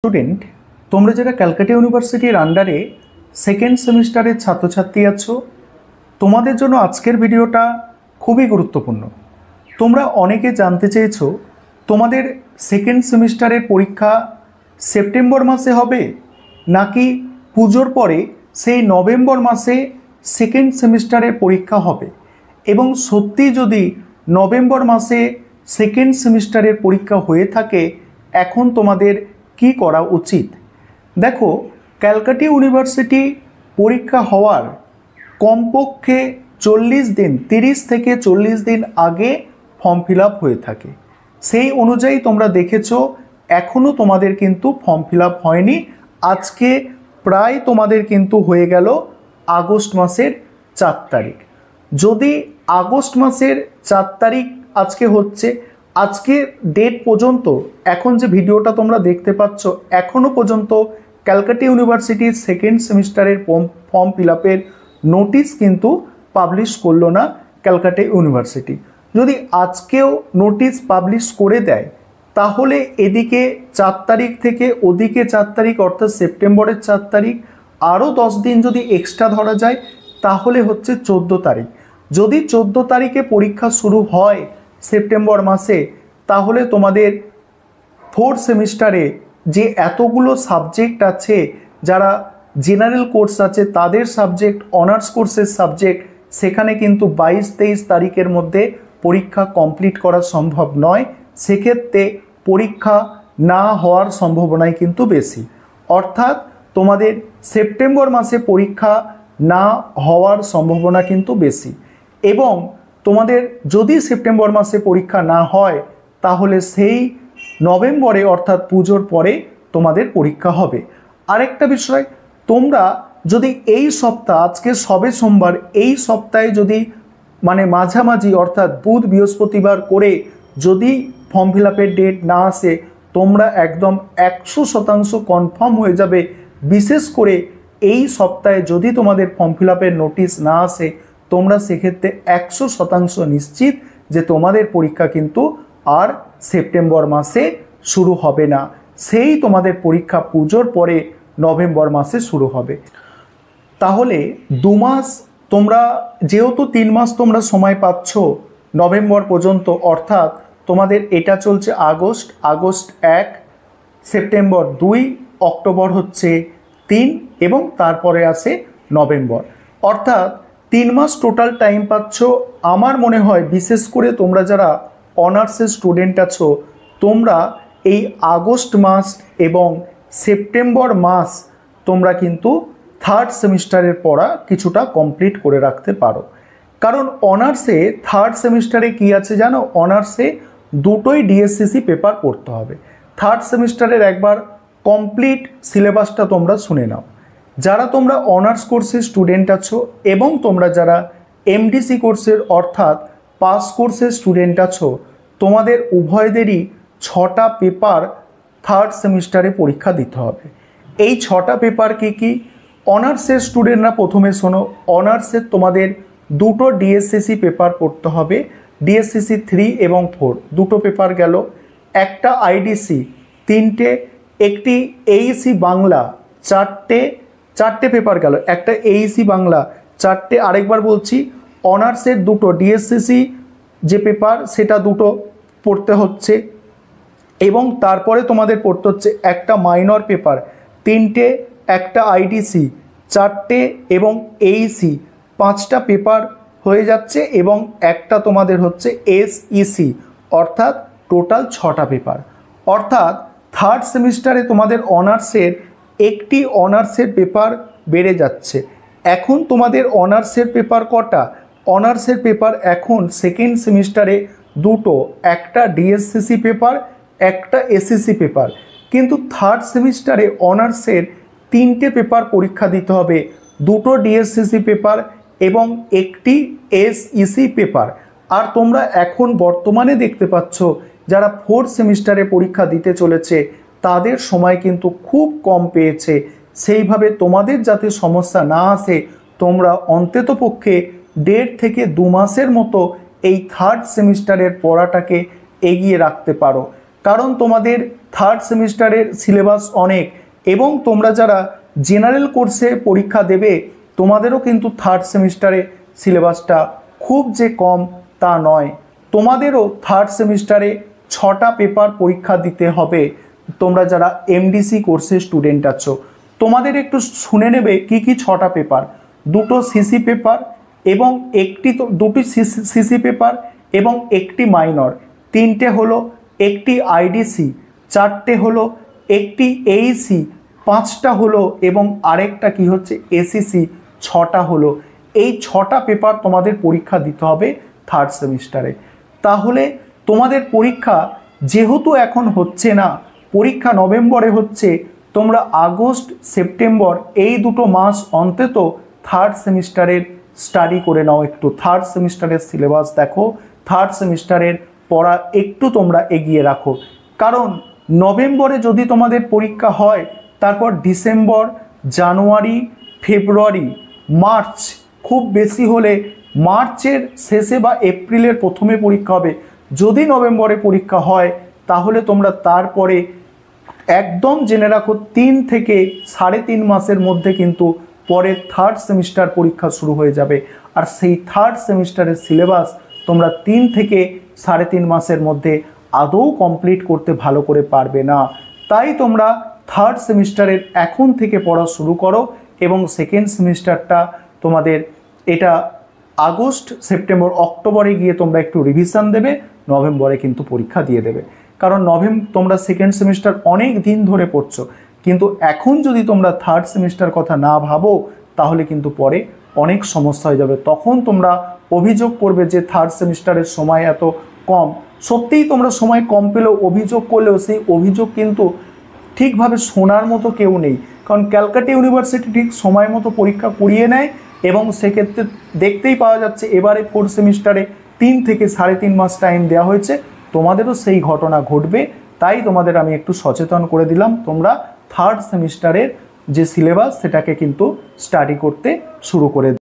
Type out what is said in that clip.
Student, তোমরা যারা ক্যালকাটা ইউনিভার্সিটির আন্ডারে সেকেন্ড সেমিস্টারের ছাত্রছাত্রী আছো, তোমাদের জন্য আজকের ভিডিওটা খুবই গুরুত্বপূর্ণ। তোমরা অনেকে জানতে চেয়েছো তোমাদের সেকেন্ড সেমিস্টারের পরীক্ষা সেপ্টেম্বর মাসে হবে নাকি পুজোর পরে সেই নভেম্বর মাসে সেকেন্ড সেমিস্টারের পরীক্ষা হবে, এবং সত্যি যদি নভেম্বর মাসে সেকেন্ড সেমিস্টারের পরীক্ষা হয়ে থাকে এখন তোমাদের কি করা উচিত। দেখো, ক্যালকাটা ইউনিভার্সিটি পরীক্ষা হওয়ার কমপক্ষে 40 দিন 30 থেকে 40 দিন আগে ফর্ম ফিল আপ হয়ে থাকে। সেই অনুযায়ী তোমরা দেখেছো এখনও তোমাদের কিন্তু ফর্ম ফিল আপ হয়নি। আজকে প্রায় তোমাদের কিন্তু হয়ে গেল আগস্ট মাসের 4 তারিখ। যদি আগস্ট মাসের 4 তারিখ আজকে হচ্ছে, আজকে ডেট পর্যন্ত এখন যে ভিডিওটা তোমরা দেখতে পাচ্ছ এখনও পর্যন্ত ক্যালকাটা ইউনিভার্সিটির সেকেন্ড সেমিস্টারের ফর্ম ফিল আপের নোটিশ কিন্তু পাবলিশ করলো না ক্যালকাটা ইউনিভার্সিটি। যদি আজকেও নোটিশ পাবলিশ করে দেয় তাহলে এদিকে 4 তারিখ থেকে ওদিকে 4 তারিখ অর্থাৎ সেপ্টেম্বরের 4 তারিখ আরও 10 দিন যদি এক্সট্রা ধরা যায় তাহলে হচ্ছে 14 তারিখ। যদি 14 তারিখে পরীক্ষা শুরু হয় সেপ্টেম্বর মাসে, তাহলে তোমাদের ফোর্থ সেমিস্টারে যে এতগুলো সাবজেক্ট আছে, যারা জেনারেল কোর্স আছে তাদের সাবজেক্ট, অনার্স কোর্সের সাবজেক্ট, সেখানে কিন্তু 22-23 তারিখের মধ্যে পরীক্ষা কমপ্লিট করা সম্ভব নয়। সেক্ষেত্রে পরীক্ষা না হওয়ার সম্ভাবনাই কিন্তু বেশি, অর্থাৎ তোমাদের সেপ্টেম্বর মাসে পরীক্ষা না হওয়ার সম্ভাবনা কিন্তু বেশি। এবং তোমাদের যদি সেপ্টেম্বর মাসে পরীক্ষা না হয় তাহলে সেই নভেম্বরে অর্থাৎ পুজোর পরে তোমাদের পরীক্ষা হবে। আরেকটা বিষয়, তোমরা যদি এই সপ্তাহ, আজকে সবে সোমবার, এই সপ্তাহে যদি মাঝামাঝি অর্থাৎ বুধ বৃহস্পতিবার করে যদি ফর্ম ফিল আপের ডেট না আসে, তোমরা একদম 100% কনফার্ম হয়ে যাবে। বিশেষ করে এই সপ্তাহে যদি তোমাদের ফর্ম ফিল আপের নোটিশ না আসে, তোমরা সেক্ষেত্রে 100% নিশ্চিত যে তোমাদের পরীক্ষা কিন্তু আর সেপ্টেম্বর মাসে শুরু হবে না, সেই তোমাদের পরীক্ষা পুজোর পরে নভেম্বর মাসে শুরু হবে। তাহলে 2 মাস তোমরা, যেহেতু 3 মাস তোমরা সময় পাচ্ছ নভেম্বর পর্যন্ত, অর্থাৎ তোমাদের এটা চলছে আগস্ট 1, সেপ্টেম্বর 2, অক্টোবর হচ্ছে 3 এবং তারপরে আসে নভেম্বর, অর্থাৎ 3 মাস টোটাল টাইম পাচ্ছ। আমার মনে হয় বিশেষ করে তোমরা যারা অনার্সের স্টুডেন্ট আছো, তোমরা এই আগস্ট মাস এবং সেপ্টেম্বর মাস তোমরা কিন্তু থার্ড সেমিস্টারের পড়া কিছুটা কমপ্লিট করে রাখতে পারো। কারণ অনার্সে থার্ড সেমিস্টারে কি আছে জানো, অনার্সে দুটোই ডিএসসিসি পেপার পড়তে হবে। থার্ড সেমিস্টারের একবার কমপ্লিট সিলেবাসটা তোমরা শুনে নাও। যারা তোমরা অনার্স কোর্সের স্টুডেন্ট আছো এবং তোমরা যারা এমডিসি কোর্সের অর্থাৎ পাস কোর্সের স্টুডেন্ট আছো, তোমাদের উভয়দেরই 6টা পেপার থার্ড সেমিস্টারে পরীক্ষা দিতে হবে। এই 6টা পেপার কি? অনার্সের স্টুডেন্টরা প্রথমে শোনো, অনার্সের তোমাদের দুটো ডিএসসিসি পেপার পড়তে হবে, ডিএসসিসি 3 এবং 4 দুটো পেপার গেল, একটা আইডিসি 3টে, একটি এইসি বাংলা 4টে পেপার গেল, একটা এইসি বাংলা 4টে। আরেকবার বলছি, অনার্সের দুটো ডিএসসিসি যে পেপার সেটা দুটো পড়তে হচ্ছে, এবং তারপরে তোমাদের পড়তে হচ্ছে একটা মাইনর পেপার 3টে, একটা আইডিসি 4টে এবং এইসি 5টা পেপার হয়ে যাচ্ছে, এবং একটা তোমাদের হচ্ছে এসইসি, অর্থাৎ টোটাল 6টা পেপার। অর্থাৎ থার্ড সেমিস্টারে তোমাদের অনার্সের একটি অনার্সের পেপার বেড়ে যাচ্ছে। এখন তোমাদের অনার্সের পেপার কটা? অনার্সের পেপার এখন সেকেন্ড সেমিস্টারে দুটো, একটা ডিএসসিসি পেপার, একটা এসইসি পেপার। কিন্তু থার্ড সেমিস্টারে অনার্সের 3টে পেপার পরীক্ষা দিতে হবে, দুটো ডিএসসিসি পেপার এবং একটি এসইসি পেপার। আর তোমরা এখন বর্তমানে দেখতে পাচ্ছ যারা ফোর্থ সেমিস্টারে পরীক্ষা দিতে চলেছে তাদের সময় কিন্তু খুব কম পেয়েছে। সেইভাবে তোমাদের যাতে সমস্যা না আসে, তোমরা অন্ততপক্ষে 1.5 থেকে 2 মাসের মতো এই থার্ড সেমিস্টারের পড়াটাকে এগিয়ে রাখতে পারো। কারণ তোমাদের থার্ড সেমিস্টারের সিলেবাস অনেক, এবং তোমরা যারা জেনারেল কোর্সে পরীক্ষা দেবে তোমাদেরও কিন্তু থার্ড সেমিস্টারে সিলেবাসটা খুব যে কম তা নয়। তোমাদেরও থার্ড সেমিস্টারে 6টা পেপার পরীক্ষা দিতে হবে। তোমরা যারা এমডিসি কোর্সের স্টুডেন্ট আছো তোমাদের একটু শুনে নেবে কি কি 6টা পেপার। 2টো সিসি পেপার এবং দুটি সিসি পেপার এবং একটি মাইনর, 3টে হলো একটি আইডিসি, 4টে হলো একটি এইসি, 5টা হলো এবং আরেকটা কি হচ্ছে এসিসি, 6টা হলো। এই 6টা পেপার তোমাদের পরীক্ষা দিতে হবে থার্ড সেমিস্টারে। তাহলে তোমাদের পরীক্ষা যেহেতু এখন হচ্ছে না, পরীক্ষা নভেম্বরে হচ্ছে, তোমরা আগস্ট সেপ্টেম্বর এই 2টো মাস অন্তত থার্ড সেমিস্টারের স্টাডি করে নাও। একটু থার্ড সেমিস্টারের সিলেবাস দেখো, থার্ড সেমিস্টারের পড়া একটু তোমরা এগিয়ে রাখো। কারণ নভেম্বরে যদি তোমাদের পরীক্ষা হয়, তারপর ডিসেম্বর, জানুয়ারি, ফেব্রুয়ারি, মার্চ, খুব বেশি হলে মার্চের শেষে বা এপ্রিলের প্রথমে পরীক্ষা হবে। যদি নভেম্বরে পরীক্ষা হয় তাহলে তোমরা তারপরে একদম জেনে রাখো 3 থেকে 3.5 মাসের মধ্যে কিন্তু পরের থার্ড সেমিস্টার পরীক্ষা শুরু হয়ে যাবে। আর সেই থার্ড সেমিস্টারের সিলেবাস তোমরা 3 থেকে 3.5 মাসের মধ্যে আদৌ কমপ্লিট করতে ভালো করে পারবে না। তাই তোমরা থার্ড সেমিস্টারের এখন থেকে পড়া শুরু করো এবং সেকেন্ড সেমিস্টারটা তোমাদের এটা আগস্ট সেপ্টেম্বর অক্টোবরে গিয়ে তোমরা একটু রিভিশন দেবে, নভেম্বরে কিন্তু পরীক্ষা দিয়ে দেবে। কারণ তোমরা সেকেন্ড সেমিস্টার অনেক দিন ধরে পড়ছো, কিন্তু এখন যদি তোমরা থার্ড সেমিস্টার কথা না ভাবো তাহলে কিন্তু পরে অনেক সমস্যা হয়ে যাবে। তখন তোমরা অভিযোগ করবে যে থার্ড সেমিস্টারের সময় এত কম। সত্যিই তোমরা সময় কম পেলেও অভিযোগ করলেও সেই অভিযোগ কিন্তু ঠিকভাবে শোনার মতো কেউ নেই। কারণ ক্যালকাটা ইউনিভার্সিটি ঠিক সময় মতো পরীক্ষা করিয়ে নেয় এবং সেক্ষেত্রে দেখতেই পাওয়া যাচ্ছে এবারে ফোর্থ সেমিস্টারে 3 থেকে 3.5 মাস টাইম দেওয়া হয়েছে। তোমাদেরও সেই ঘটনা ঘটবে, তাই তোমাদের আমি একটু সচেতন করে দিলাম। তোমরা থার্ড সেমিস্টারের যে সিলেবাস সেটাকে কিন্তু স্টাডি করতে শুরু করে